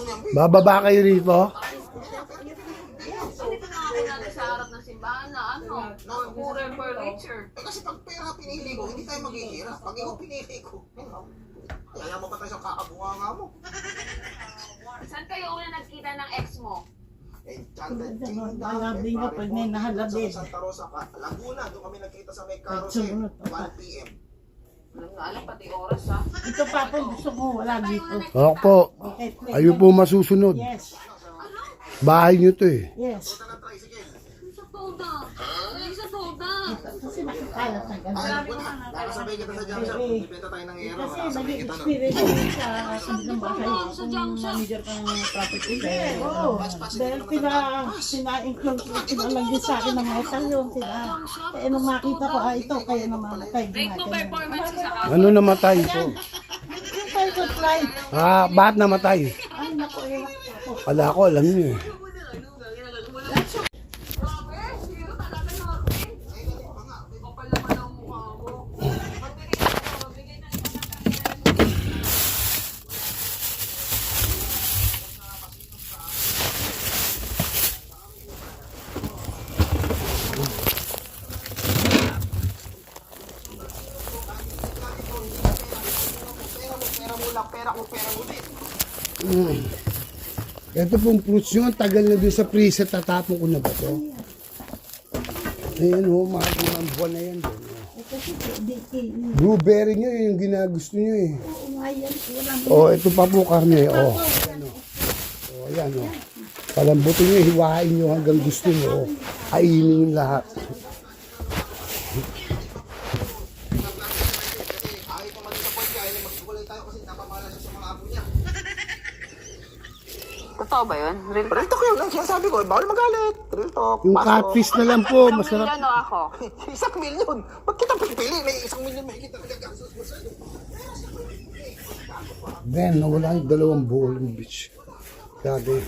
tanong yan, Bi. Bababa kayo rito? Dito na ako natin sa harap ng simbahan na pure furniture. Kasi pag pera pinili ko, hindi tayo maghihirap. Pag ikaw pinili ko, kaya mo pa tayo sa kakabunga mo. Saan kayo una nagkita ng ex mo? Malabing nga pag may nahalabid. Sa Santa Rosa, Laguna, doon kami nagkita sa may carousel, 1 p.m. Alam nga alam, pati oras ha. Ito pa po gusto ko wala dito. Ako po. Ayun po masusunod. Yes. Bahay nyo to eh. Yes. Punta ng tricycle. Sa toda. Sa toda. Kasi nakakalat ng ganda. Nakasabay kita sa junction. Bibenta tayo ng hero. Kasi naging experience ko sa kabilang bahay. Sa junction. Manager ka ng property. Oo. Dahil pinalagyan sa akin ng metal yun. Kaya nung makita ko, ito kayo namamatay. Rate mo performance sa house. Ano namatay ito? Yung tayo flight. Bakit namatay? Ay, naku, ewan ko. Wala ko, alam nyo eh. Pera ko, pera mo din. Ito pong fruits nyo, ang tagal na doon sa freezer, tatapon ko na ba ito? Ayan o, mga unang buwan na yan doon. Blueberry nyo, yung ginagusto nyo eh. Ito pa po karne, Ayan o. Ayan o. Palambutin nyo, hiwain nyo hanggang gusto nyo. Kainin yung lahat. Kahit pa mag-disappoint ka, ay magsukulay tayo kasi napamala siya sa mga apo niya. Totoo ba yun? Real Real talk yun lang, sinasabi ko, bawal magalit. Real talk. Yung catfish na lang po, masarap. Million o ako? 1 million. Ba't kita pipili? May 1 million may kita nagagastos mo sa'yo. Ben, nawala yung 2 buo ng beach. Dati.